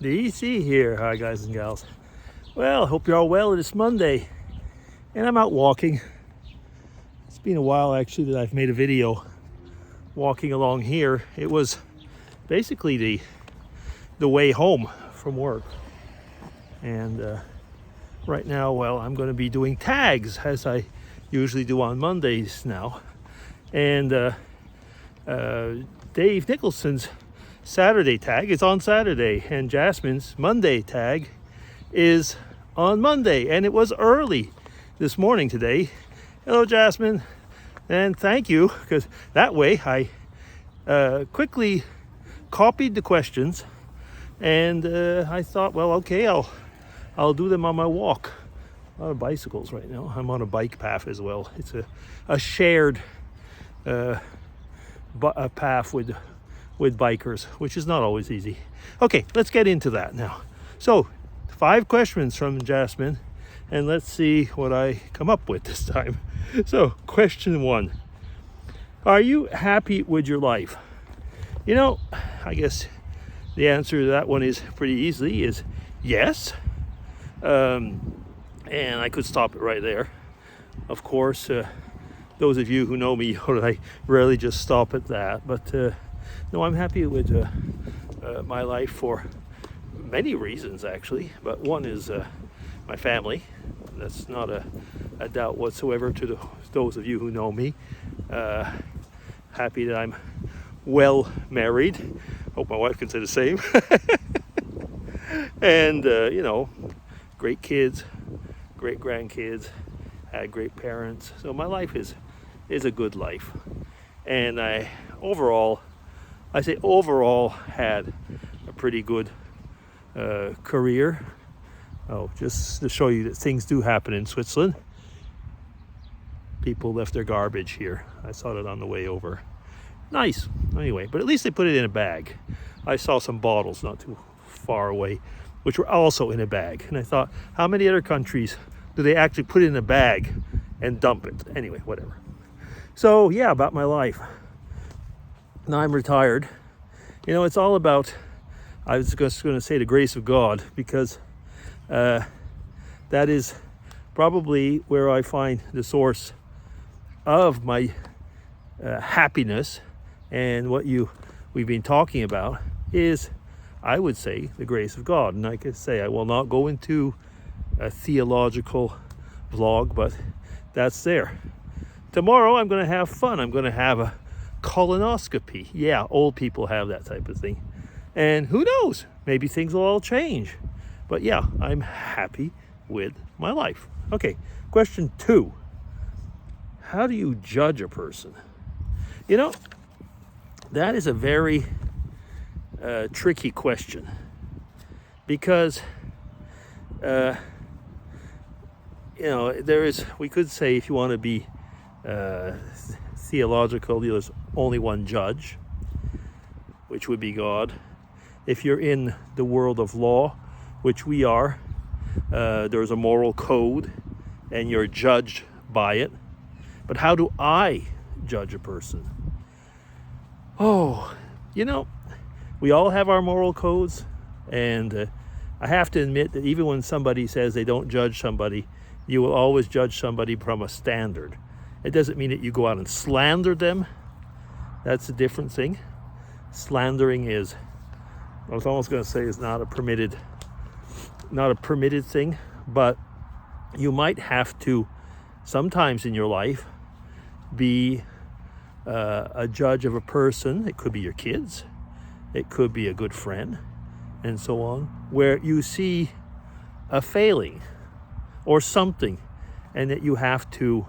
DC here. Hi guys and gals. Well, hope you're all well. It is Monday and I'm out walking. It's been a while actually that I've made a video walking along here. It was basically the way home from work. And right now, well, I'm going to be doing tags as I usually do on Mondays now. And Dave Nicholson's Saturday tag is on Saturday, and Jasmine's Monday tag is on Monday, and it was early this morning today. Hello, Jasmine, and thank you, because that way I quickly copied the questions, and I thought, well, okay, I'll do them on my walk. A lot of bicycles right now. I'm on a bike path as well. It's a shared a path with bikers, which is not always easy. Okay, let's get into that now. So 5 questions from Jasmine, and let's see what I come up with this time. So question 1, are you happy with your life? You know, I guess the answer to that one is pretty easily is yes. And I could stop it right there. Of course, those of you who know me know that I rarely just stop at that, but no, I'm happy with my life for many reasons actually, but one is my family. That's not a doubt whatsoever to those of you who know me. Happy that I'm well married. Hope my wife can say the same. And you know, great kids, great grandkids, had great parents. So my life is a good life. And I overall had a pretty good career. Oh, just to show you that things do happen in Switzerland. People left their garbage here. I saw it on the way over. Nice. Anyway, but at least they put it in a bag. I saw some bottles not too far away, which were also in a bag. And I thought, how many other countries do they actually put it in a bag and dump it? Anyway, whatever. So yeah, about my life. Now I'm retired. You know, it's all about, I was just going to say the grace of God, because that is probably where I find the source of my happiness. And what we've been talking about is, I would say, the grace of God. And like I say, I will not go into a theological vlog, but that's there. Tomorrow I'm going to have fun. I'm going to have a colonoscopy. Yeah, old people have that type of thing. And who knows? Maybe things will all change. But yeah, I'm happy with my life. Okay, question 2. How do you judge a person? You know, that is a very tricky question, because you know, we could say, if you want to be theological, there's only one judge, which would be God. If you're in the world of law, which we are, there's a moral code and you're judged by it. But how do I judge a person? Oh, you know, we all have our moral codes, and I have to admit that even when somebody says they don't judge somebody, you will always judge somebody from a standard. It doesn't mean that you go out and slander them. That's a different thing. Slandering is, I was almost going to say, is not a permitted thing, but you might have to sometimes in your life be a judge of a person. It could be your kids, it could be a good friend, and so on, where you see a failing or something, and that you have to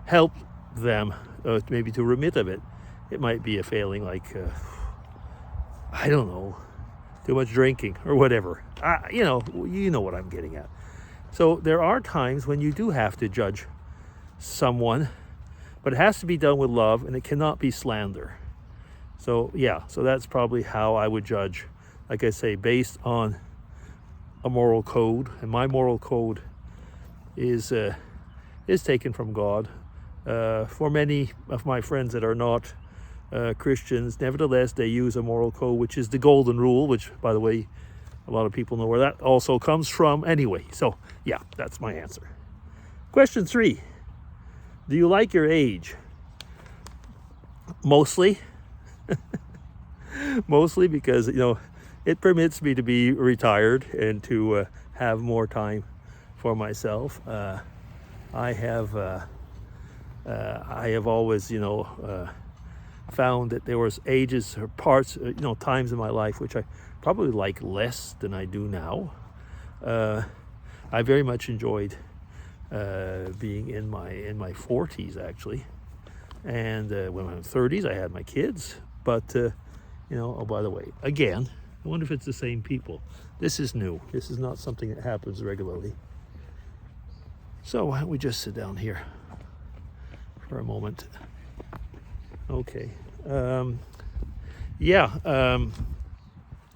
help them maybe to remit of it. It might be a failing like I don't know, too much drinking or whatever. You know what I'm getting at. So there are times when you do have to judge someone, but it has to be done with love, and it cannot be slander. So yeah, so that's probably how I would judge, like I say, based on a moral code. And my moral code is taken from God. For many of my friends that are not Christians, nevertheless, they use a moral code, which is the golden rule, which, by the way, A lot of people know where that also comes from anyway. So yeah, that's my answer. Question 3. Do you like your age? Mostly. Mostly because, it permits me to be retired and to have more time for myself. I have always, found that there was ages or parts, times in my life which I probably like less than I do now. I very much enjoyed being in my 40s actually, and when I was 30s, I had my kids. But oh, by the way, again, I wonder if it's the same people. This is new. This is not something that happens regularly. So why don't we just sit down here for a moment? Okay.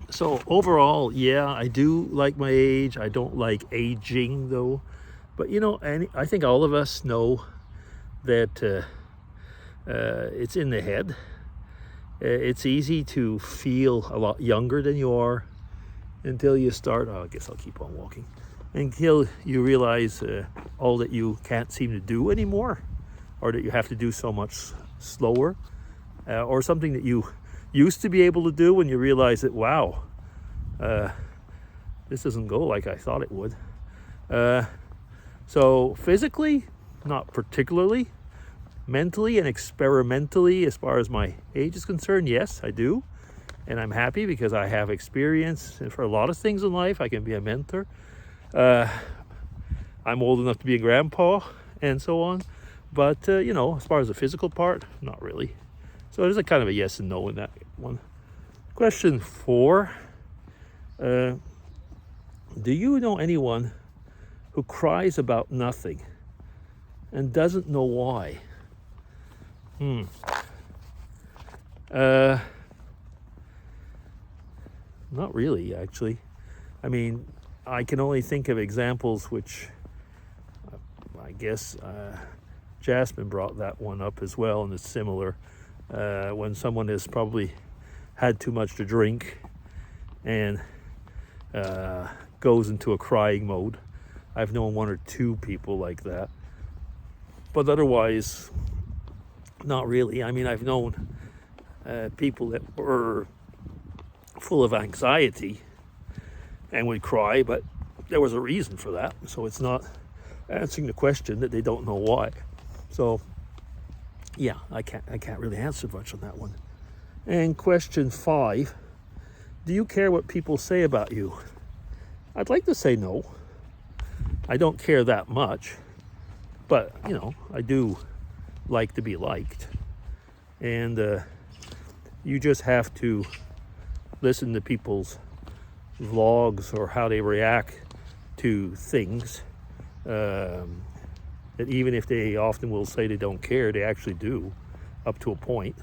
So overall, yeah, I do like my age. I don't like aging though. But and I think all of us know that it's in the head. It's easy to feel a lot younger than you are until you start. I guess I'll keep on walking. Until you realize all that you can't seem to do anymore, or that you have to do so much slower, or something that you used to be able to do when you realize that, wow, this doesn't go like I thought it would. So physically, not particularly. Mentally and experimentally, as far as my age is concerned, yes, I do. And I'm happy because I have experience, and for a lot of things in life, I can be a mentor. I'm old enough to be a grandpa and so on. But, as far as the physical part, not really. So there's a kind of a yes and no in that one. Question 4. Do you know anyone who cries about nothing and doesn't know why? Not really, actually. I mean, I can only think of examples which I guess Jasmine brought that one up as well, and it's similar. When someone has probably had too much to drink and goes into a crying mode. I've known 1 or 2 people like that. But otherwise, not really. I mean, I've known people that were full of anxiety and would cry, but there was a reason for that. So it's not answering the question that they don't know why. So yeah, I can't really answer much on that one. And question 5, do you care what people say about you? I'd like to say no. I don't care that much, but I do like to be liked. And you just have to listen to people's vlogs or how they react to things. That even if they often will say they don't care, they actually do, up to a point.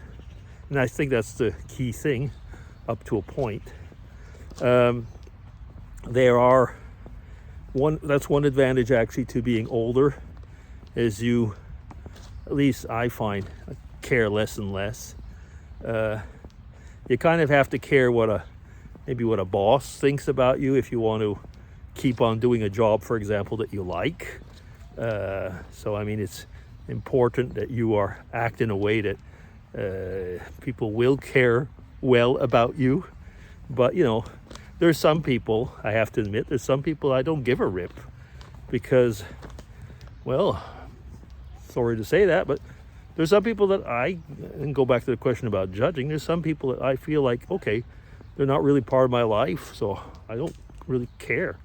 And I think that's the key thing, up to a point. That's one advantage actually to being older, is you, at least I find, care less and less. You kind of have to care what a boss thinks about you if you want to keep on doing a job, for example, that you like. So I mean, it's important that you are acting in a way that people will care well about you. But there's some people, I have to admit, there's some people I don't give a rip, because, well, sorry to say that, but there's some people that and go back to the question about judging, there's some people that I feel like, okay, they're not really part of my life, so I don't really care,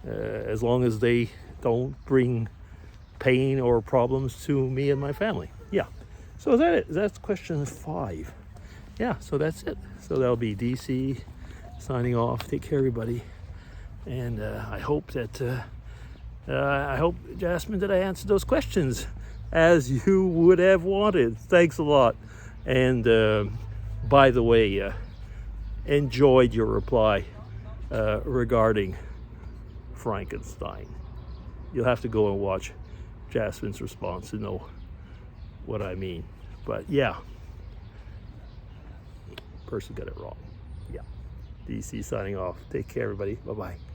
as long as they don't bring pain or problems to me and my family. Yeah. So is that it? That's question 5. Yeah, so that's it. So that'll be DC signing off. Take care, everybody. And I hope Jasmine, that I answered those questions as you would have wanted. Thanks a lot. And by the way, enjoyed your reply regarding Frankenstein. You'll have to go and watch Jasmine's response to know what I mean. But yeah, person got it wrong. Yeah. DC signing off. Take care, everybody. Bye-bye.